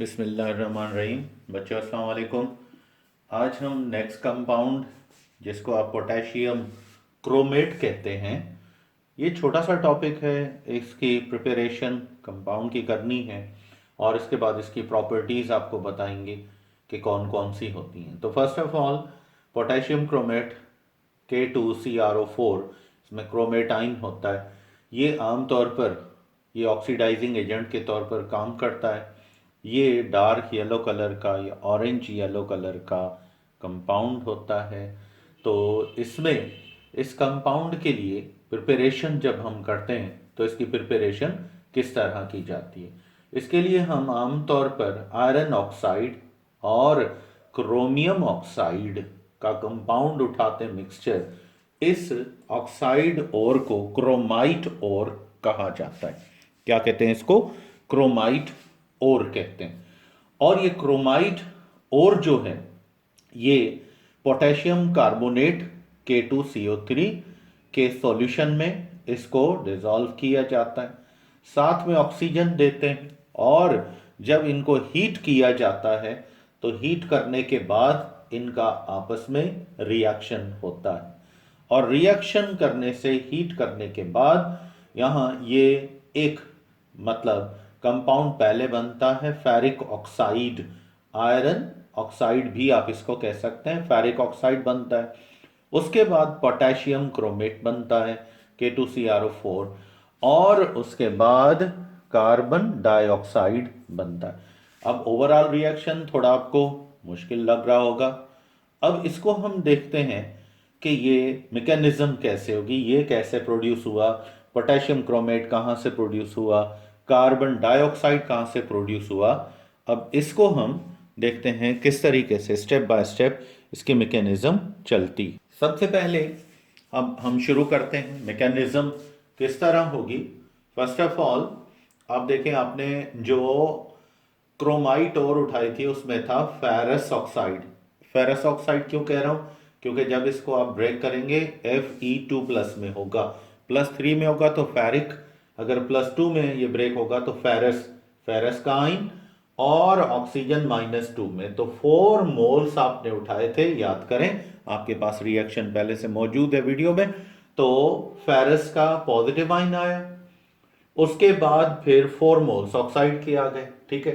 बिस्मिल्लाहिर्रहमानिर्रहीम। बच्चों अस्सलाम वालेकुम। आज हम नेक्स्ट कंपाउंड जिसको आप पोटेशियम क्रोमेट कहते हैं, ये छोटा सा टॉपिक है। इसकी प्रिपरेशन कंपाउंड की करनी है और इसके बाद इसकी प्रॉपर्टीज़ आपको बताएंगे कि कौन कौन सी होती हैं। तो first of all potassium chromate K2CrO4, इसमें क्रोमेटाइन होता है। ये आमतौर पर ये ऑक्सीडाइजिंग एजेंट के तौर पर काम करता है। ये डार्क येलो कलर का या ऑरेंज येलो कलर का कंपाउंड होता है। तो इसमें इस कंपाउंड के लिए प्रिपरेशन जब हम करते हैं तो इसकी प्रिपरेशन किस तरह की जाती है। इसके लिए हम आमतौर पर आयरन ऑक्साइड और क्रोमियम ऑक्साइड का कंपाउंड उठाते हैं मिक्सचर। इस ऑक्साइड ओर को क्रोमाइट ओर कहा जाता है। क्या कहते हैं इसको? क्रोमाइट ओर कहते हैं। और ये क्रोमाइट ओर जो है ये पोटेशियम कार्बोनेट K2CO3 के सॉल्यूशन में इसको डिसॉल्व किया जाता है, साथ में ऑक्सीजन देते हैं और जब इनको हीट किया जाता है तो हीट करने के बाद इनका आपस में रिएक्शन होता है और रिएक्शन करने से हीट करने के बाद यहाँ ये एक मतलब कंपाउंड पहले बनता है फेरिक ऑक्साइड, आयरन ऑक्साइड भी आप इसको कह सकते हैं, फेरिक ऑक्साइड बनता है। उसके बाद पोटेशियम क्रोमेट बनता है K2CrO4 और उसके बाद कार्बन डाइऑक्साइड बनता है। अब ओवरऑल रिएक्शन थोड़ा आपको मुश्किल लग रहा होगा। अब इसको हम देखते हैं कि ये मैकेनिज्म कैसे होगी, ये कैसे प्रोड्यूस हुआ, पोटेशियम क्रोमेट कहाँ से प्रोड्यूस हुआ, कार्बन डाइऑक्साइड कहाँ से प्रोड्यूस हुआ। अब इसको हम देखते हैं किस तरीके से स्टेप बाय स्टेप इसकी मैकेनिज्म चलती। सबसे पहले अब हम शुरू करते हैं मैकेनिज्म किस तरह होगी। फर्स्ट ऑफ ऑल आप देखें, आपने जो क्रोमाइट और उठाई थी उसमें था फेरस ऑक्साइड। फेरस ऑक्साइड क्यों कह रहा हूं? क्योंकि जब इसको आप ब्रेक करेंगे Fe2 प्लस में होगा, +3 में होगा तो फेरिक, अगर +2 में ये ब्रेक होगा तो फेरस, फेरस का आइन और ऑक्सीजन -2 में, तो 4 मोल्स आपने उठाए थे। याद करें, आपके पास रिएक्शन पहले से मौजूद है वीडियो में। तो फेरस का पॉजिटिव आइन आया, उसके बाद फिर 4 मोल्स ऑक्साइड के आ गए। ठीक है।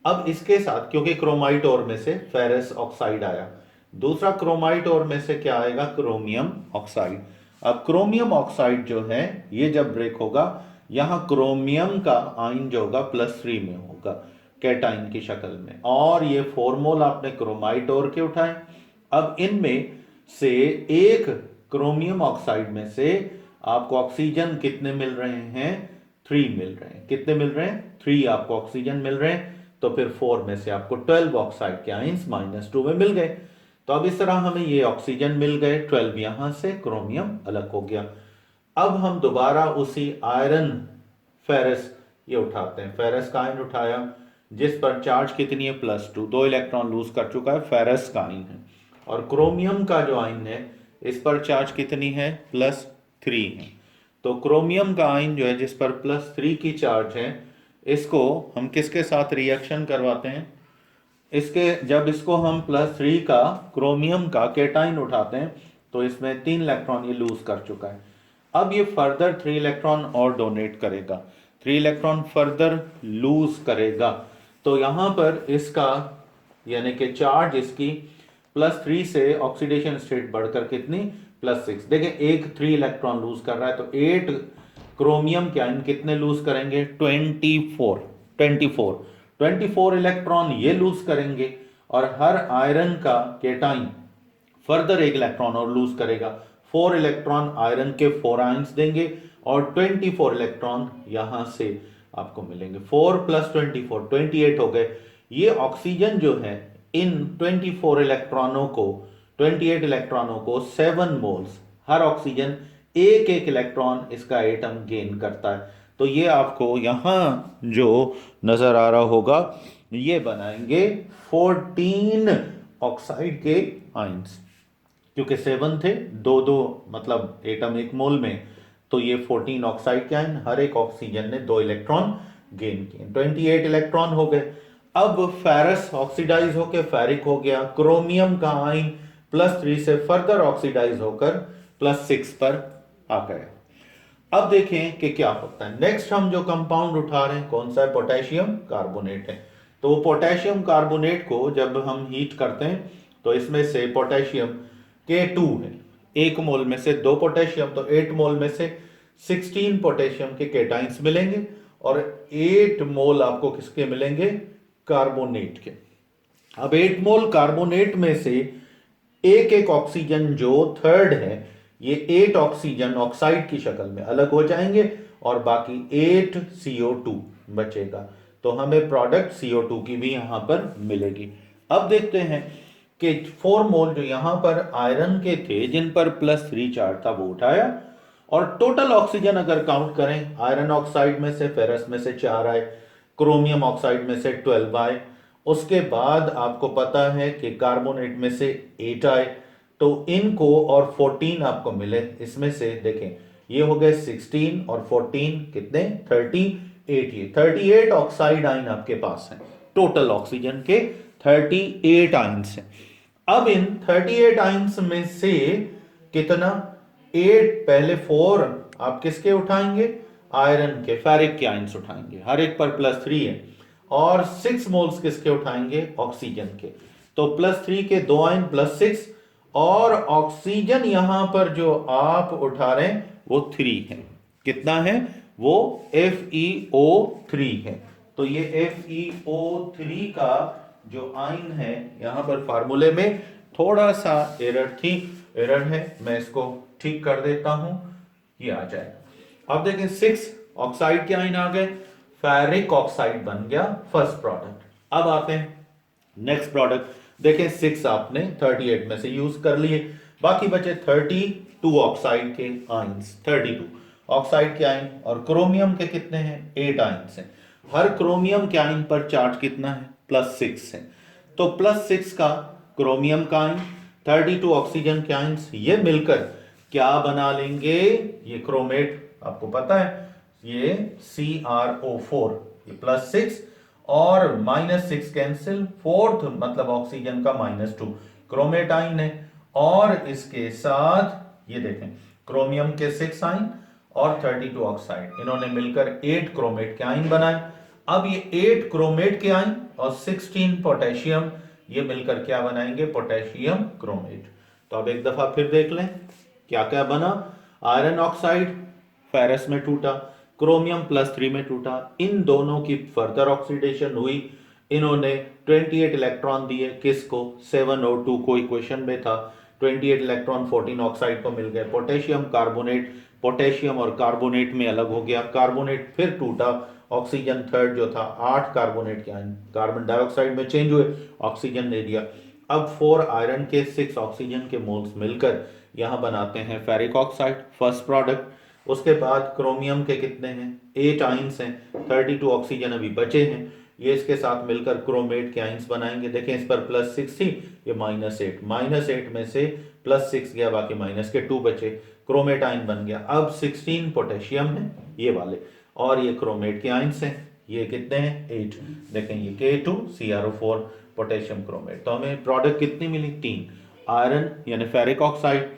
अब इसके साथ क्योंकि क्रोमाइट और में से फेरस ऑक्साइड आया, दूसरा क्रोमाइट और में से क्या आएगा? Chromium oxide. अब क्रोमियम ऑक्साइड जो है ये जब ब्रेक होगा, यहां क्रोमियम का आइन जो होगा +3 में होगा कैटाइन की शक्ल में, और ये 4 मोल आपने क्रोमाइट और के उठाए। अब इनमें से एक क्रोमियम ऑक्साइड में से आपको ऑक्सीजन कितने मिल रहे हैं? 3 मिल रहे हैं। कितने मिल रहे हैं? 3 आपको ऑक्सीजन मिल रहे हैं। तो फिर 4 में से आपको 12 ऑक्साइड के आइंस -2 में मिल गए। तो अब इस तरह हमें ये ऑक्सीजन मिल गए, 12 यहां से, क्रोमियम अलग हो गया। अब हम दोबारा उसी आयरन फेरस ये उठाते हैं। फेरस का आयन उठाया जिस पर चार्ज कितनी है? +2, 2 इलेक्ट्रॉन लूज कर चुका है, फेरस का आयन है। और क्रोमियम का जो आयन है इस पर चार्ज कितनी है? +3 है। तो क्रोमियम का आयन जो है जिस पर +3 की चार्ज है, इसको हम किसके साथ रिएक्शन करवाते हैं? इसके जब इसको हम +3 का क्रोमियम का केटाइन उठाते हैं तो इसमें 3 इलेक्ट्रॉन ये लूज कर चुका है। अब ये फर्दर 3 इलेक्ट्रॉन और डोनेट करेगा, 3 इलेक्ट्रॉन फर्दर लूज करेगा। तो यहां पर इसका यानी कि चार्ज इसकी +3 से ऑक्सीडेशन स्टेट बढ़कर कितनी? +6। देखें, एक 3 इलेक्ट्रॉन लूज कर रहा है तो 8 क्रोमियम के आयन कितने लूज करेंगे? 24 इलेक्ट्रॉन ये लूज करेंगे और हर आयरन का केटाइन फर्दर 1 इलेक्ट्रॉन और लूज करेगा। 4 इलेक्ट्रॉन आयरन के 4 आयंस देंगे और 24 इलेक्ट्रॉन यहां से आपको मिलेंगे। 4 + 24 28 हो गए। ये ऑक्सीजन जो है इन 24 इलेक्ट्रॉनों को, 28 इलेक्ट्रॉनों को 7 मोल्स, हर ऑक्सीजन एक एक इलेक्ट्रॉन इसका एटम गेन करता है। तो ये आपको यहां जो नजर आ रहा होगा, ये बनाएंगे 14 ऑक्साइड के आइंस, क्योंकि 7 थे, दो दो मतलब एटम एक मोल में, तो ये 14 ऑक्साइड के आयन, हर एक ऑक्सीजन ने 2 इलेक्ट्रॉन गेन किए, 28 इलेक्ट्रॉन हो गए। अब फेरस ऑक्सीडाइज होकर फेरिक हो गया, क्रोमियम का आइन +3 से फर्दर ऑक्सीडाइज होकर +6 पर आ गया। अब देखें कि क्या होता है। नेक्स्ट हम जो कंपाउंड उठा रहे हैं कौन सा है, पोटेशियम कार्बोनेट है। तो पोटेशियम कार्बोनेट को जब हम हीट करते हैं तो इसमें से पोटेशियम K2 है, 1 मोल में से 2 पोटेशियम, तो 8 मोल में से 16 पोटेशियम के केटाइंस मिलेंगे और 8 मोल आपको किसके मिलेंगे, कार्बोनेट के। अब 8 मोल कार्बोनेट में से एक एक ऑक्सीजन जो थर्ड है, ये 8 ऑक्सीजन ऑक्साइड की शक्ल में अलग हो जाएंगे और बाकी 8 CO2 बचेगा। तो हमें प्रोडक्ट CO2 की भी यहां पर मिलेगी। अब देखते हैं कि 4 मोल जो यहां पर आयरन के थे जिन पर +3 चार्ज था वो उठाया, और टोटल ऑक्सीजन अगर काउंट करें, आयरन ऑक्साइड में से फेरस में से 4 आए, क्रोमियम ऑक्साइड में से 12 आए, उसके बाद आपको पता है कि कार्बोनेट में से 8 आए, तो इनको और 14 आपको मिले। इसमें से देखें ये हो गए 16 और 14 कितने, 38। ये 38 ऑक्साइड आइन आपके पास है, टोटल ऑक्सीजन के 38 आइंस हैं। अब इन 38 आइंस में से कितना, 8 पहले 4 आप किसके उठाएंगे, आयरन के, फेरिक के आइंस उठाएंगे, हर एक पर +3 है, और 6 मोल्स किसके उठाएंगे, ऑक्सीजन के। तो +3 के 2 आयन +6, और ऑक्सीजन यहां पर जो आप उठा रहे हैं वो 3 है। कितना है वो, FeO3 है। तो ये FeO3 का जो आइन है, यहां पर फार्मूले में थोड़ा सा एरर है, मैं इसको ठीक कर देता हूं, ये आ जाएगा। अब देखें 6 ऑक्साइड के आइन आ गए, फेरिक ऑक्साइड बन गया फर्स्ट प्रोडक्ट। अब आते हैं नेक्स्ट प्रोडक्ट। देखें 6 आपने 38 में से यूज कर लिए, बाकी बचे 32 ऑक्साइड के आइंस, 32 ऑक्साइड के आइन, और क्रोमियम के कितने हैं, 8 आइंस हैं। हर क्रोमियम के आइन पर चार्ज कितना है, +6 है। तो +6 का क्रोमियम का आइन, 32 ऑक्सीजन के आइंस, ये मिलकर क्या बना लेंगे, ये क्रोमेट आपको पता है, ये CrO4, ये +6 और -6 कैंसिल, फोर्थ मतलब ऑक्सीजन का -2 क्रोमेट आइन है, और इसके साथ ये देखें क्रोमियम के 6 आइन और 32 ऑक्साइड, इन्होंने मिलकर 8 क्रोमेट के आइन बनाए। अब ये 8 क्रोमेट के आइन और 16 पोटेशियम, ये मिलकर क्या बनाएंगे, पोटेशियम क्रोमेट। तो अब एक दफा फिर देख लें क्या क्या बना। आयरन ऑक्साइड फेरस में टूटा, क्रोमियम +3 में टूटा, इन दोनों की फर्दर ऑक्सीडेशन हुई, इन्होंने 28 इलेक्ट्रॉन दिए, किसको, 7O2 को इक्वेशन में था, 28 इलेक्ट्रॉन 14 ऑक्साइड को मिल गए। पोटेशियम कार्बोनेट, पोटेशियम और कार्बोनेट में अलग हो गया, कार्बोनेट फिर टूटा, ऑक्सीजन थर्ड जो था 8 कार्बोनेट के आयन कार्बन डाइऑक्साइड में चेंज हुए, ऑक्सीजन दे दिया। अब 4 आयरन के 6 ऑक्सीजन के मोल्स मिलकर यहां बनाते हैं फेरिक ऑक्साइड, फर्स्ट प्रोडक्ट। उसके बाद क्रोमियम के कितने हैं, 8 आइंस हैं, 32 ऑक्सीजन अभी बचे हैं, ये इसके साथ मिलकर क्रोमेट के आइंस बनाएंगे। देखें इस पर +6 थी, ये -8 में से +6 गया, बाकी -2 बचे, क्रोमेट आइन बन गया। अब 16 पोटेशियम है ये वाले, और ये क्रोमेट के आइंस हैं, ये कितने हैं, 8। देखें ये K2CrO4 पोटेशियम क्रोमेट। तो हमें प्रोडक्ट कितनी मिली, 3, आयरन यानी फेरिक ऑक्साइड,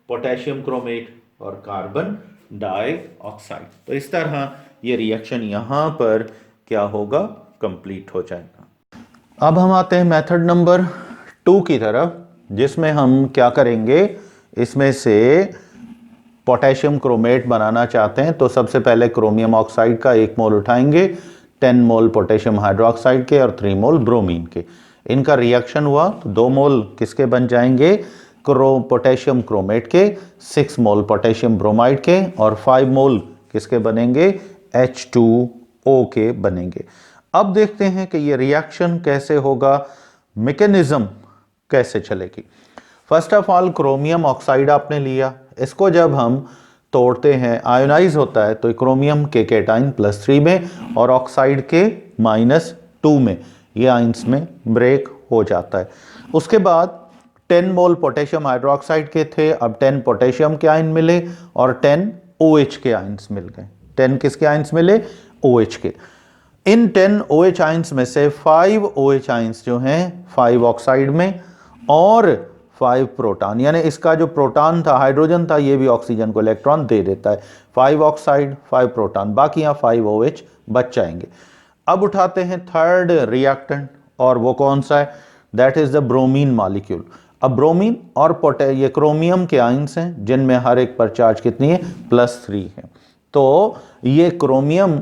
पोटेशियम क्रोमेट और कार्बन डाइऑक्साइड। तो इस तरह ये रिएक्शन यहां पर क्या होगा, कंप्लीट हो जाएगा। अब हम आते हैं मेथड नंबर 2 की तरफ, जिसमें हम क्या करेंगे, इसमें से पोटेशियम क्रोमेट बनाना चाहते हैं तो सबसे पहले क्रोमियम ऑक्साइड का 1 मोल उठाएंगे, 10 मोल पोटेशियम हाइड्रोक्साइड के और 3 मोल ब्रोमीन के। इनका रिएक्शन हुआ तो 2 मोल किसके बन जाएंगे, पोटेशियम क्रोमेट के, 6 मोल पोटेशियम ब्रोमाइड के, और 5 मोल किसके बनेंगे, H2O के बनेंगे। अब देखते हैं कि ये रिएक्शन कैसे होगा, मैकेनिज्म कैसे चलेगी। First of all chromium oxide आपने लिया, इसको जब हम तोड़ते हैं आयोनाइज होता है तो क्रोमियम के केटाइन +3 में और ऑक्साइड के -2 में, ये आइंस में ब्रेक हो जाता है। उसके बाद 10 मोल पोटेशियम हाइड्रोक्साइड के थे, अब 10 पोटेशियम के आयन मिले और 10 OH के आयन्स मिल गए। 10 किसके आयन्स मिले, OH के। इन 10 OH आइंस में से 5 OH आइंस जो हैं 5 ऑक्साइड में और 5 प्रोटॉन, यानी इसका जो प्रोटॉन था, हाइड्रोजन था, ये भी ऑक्सीजन को इलेक्ट्रॉन दे देता है। 5 ऑक्साइड 5 प्रोटॉन, बाकी यहाँ 5 OH बच जाएंगे। अब उठाते हैं थर्ड रिएक्टेंट, और वो कौन सा है? That is the bromine molecule. अब ब्रोमीन और ये क्रोमियम के आइंस हैं जिनमें हर एक पर चार्ज कितनी है? +3 है। तो ये क्रोमियम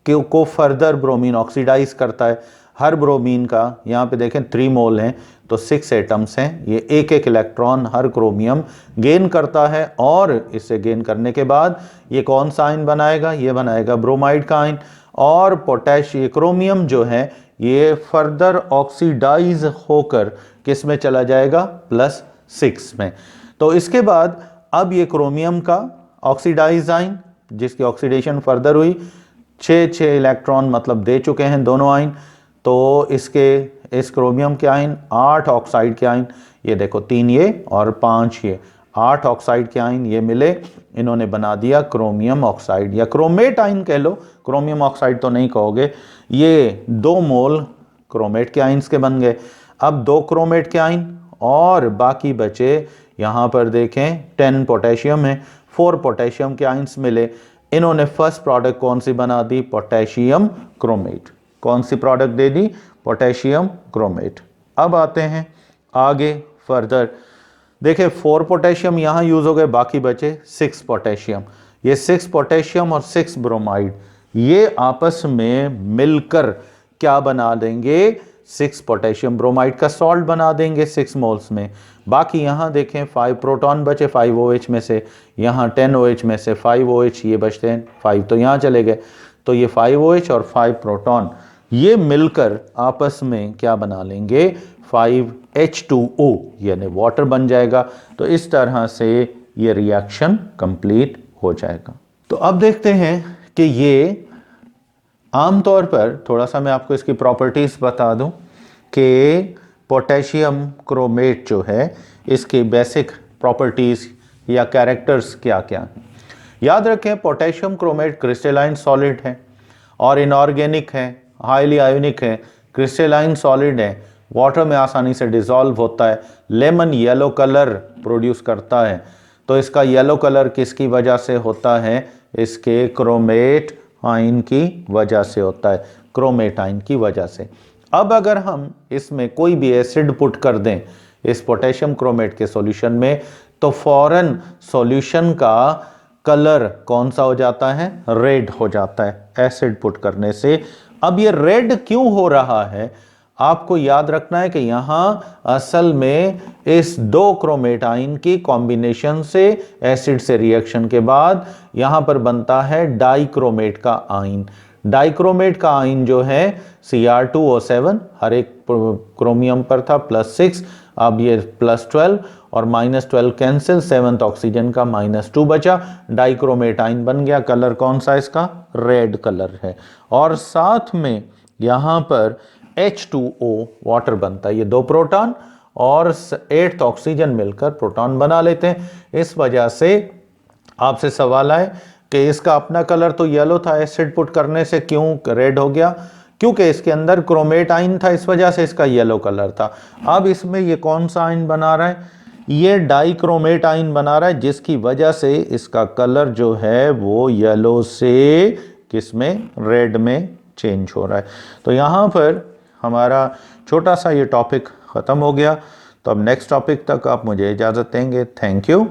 को फर्दर ब्रोमीन ऑक्सीडाइज करता है। हर ब्रोमीन का यहाँ पे देखें 3 मोल हैं, तो 6 एटम्स हैं। ये एक एक इलेक्ट्रॉन हर क्रोमियम गेन करता है, और इसे गेन करने के बाद ये कौन सा आयन बनाएगा? ये बनाएगा ब्रोमाइड का आयन। और पोटेशियम क्रोमियम जो है ये फर्दर ऑक्सीडाइज होकर किस में चला जाएगा? +6 में। तो इसके बाद अब ये क्रोमियम का ऑक्सीडाइज आयन, जिसकी ऑक्सीडेशन फर्दर हुई, 6 इलेक्ट्रॉन मतलब दे चुके हैं दोनों आयन। तो इस क्रोमियम के आयन 8 ऑक्साइड के आयन, ये देखो 3 ये और 5 ये, 8 ऑक्साइड के आयन ये मिले, इन्होंने बना दिया क्रोमियम ऑक्साइड, या क्रोमेट आयन कह लो, क्रोमियम ऑक्साइड तो नहीं कहोगे। ये 2 मोल क्रोमेट के आयन्स के बन गए। अब 2 क्रोमेट के आयन और बाकी बचे, यहाँ पर देखें 10 पोटेशियम है, 4 पोटेशियम के आयन्स मिले। इन्होंने फर्स्ट प्रोडक्ट कौन सी बना दी? Potassium chromate. कौन सी प्रोडक्ट दे दी? Potassium chromate. अब आते हैं आगे फर्दर, देखिए 4 पोटेशियम यहाँ यूज हो गए, बाकी बचे 6 पोटेशियम। ये 6 पोटेशियम और 6 ब्रोमाइड ये आपस में मिलकर क्या बना देंगे? 6 पोटेशियम ब्रोमाइड का सॉल्ट बना देंगे 6 मोल्स में। बाकी यहाँ देखें 5 प्रोटॉन बचे 5 OH में से, यहाँ 10 OH में से 5 OH ये बचते हैं, 5 तो यहाँ चले गए। तो ये 5 OH और 5 प्रोटॉन ये मिलकर आपस में क्या बना लेंगे? 5H2O यानी वाटर बन जाएगा। तो इस तरह से ये रिएक्शन कंप्लीट हो जाएगा। तो अब देखते हैं कि ये आमतौर पर, थोड़ा सा मैं आपको इसकी प्रॉपर्टीज बता दूं कि पोटेशियम क्रोमेट जो है इसकी बेसिक प्रॉपर्टीज या कैरेक्टर्स क्या क्या हैं। याद रखें पोटेशियम क्रोमेट क्रिस्टलाइन सॉलिड है और इनऑर्गेनिक है, हाईली आयोनिक है, क्रिस्टलाइन सॉलिड है, वाटर में आसानी से डिसॉल्व होता है, लेमन येलो कलर प्रोड्यूस करता है। तो इसका येलो कलर किसकी वजह से होता है? इसके क्रोमेट आयन की वजह से होता है, क्रोमेट आयन की वजह से। अब अगर हम इसमें कोई भी एसिड पुट कर दें इस पोटेशियम क्रोमेट के सॉल्यूशन में, तो फौरन सॉल्यूशन का कलर कौन सा हो जाता है? रेड हो जाता है एसिड पुट करने से। अब ये रेड क्यों हो रहा है? आपको याद रखना है कि यहां असल में इस 2 क्रोमेट आयन की कॉम्बिनेशन से एसिड से रिएक्शन के बाद यहां पर बनता है डाइक्रोमेट का आयन। डाइक्रोमेट का आयन जो है Cr2O7, हर एक क्रोमियम पर था +6, अब ये +12 और -12 कैंसिल, 7th ऑक्सीजन का -2 बचा, डाइक्रोमेट आयन बन गया। कलर कौन सा इसका? रेड कलर है। और साथ में यहां पर H2O वाटर बनता है, ये 2 प्रोटॉन और 8th ऑक्सीजन मिलकर प्रोटॉन बना लेते हैं। इस वजह से आपसे सवाल आए कि इसका अपना कलर तो येलो था, एसिड पुट करने से क्यों रेड हो गया? क्योंकि इसके अंदर क्रोमेट आयन था, इस वजह से इसका येलो कलर था। अब इसमें ये कौन सा आयन बना रहा है? ये डाइक्रोमेट आयन बना रहा है, जिसकी वजह से इसका कलर जो है वो येलो से किसमें? रेड में चेंज हो रहा है। तो यहाँ पर हमारा छोटा सा ये टॉपिक ख़त्म हो गया। तो अब नेक्स्ट टॉपिक तक आप मुझे इजाज़त देंगे। Thank you.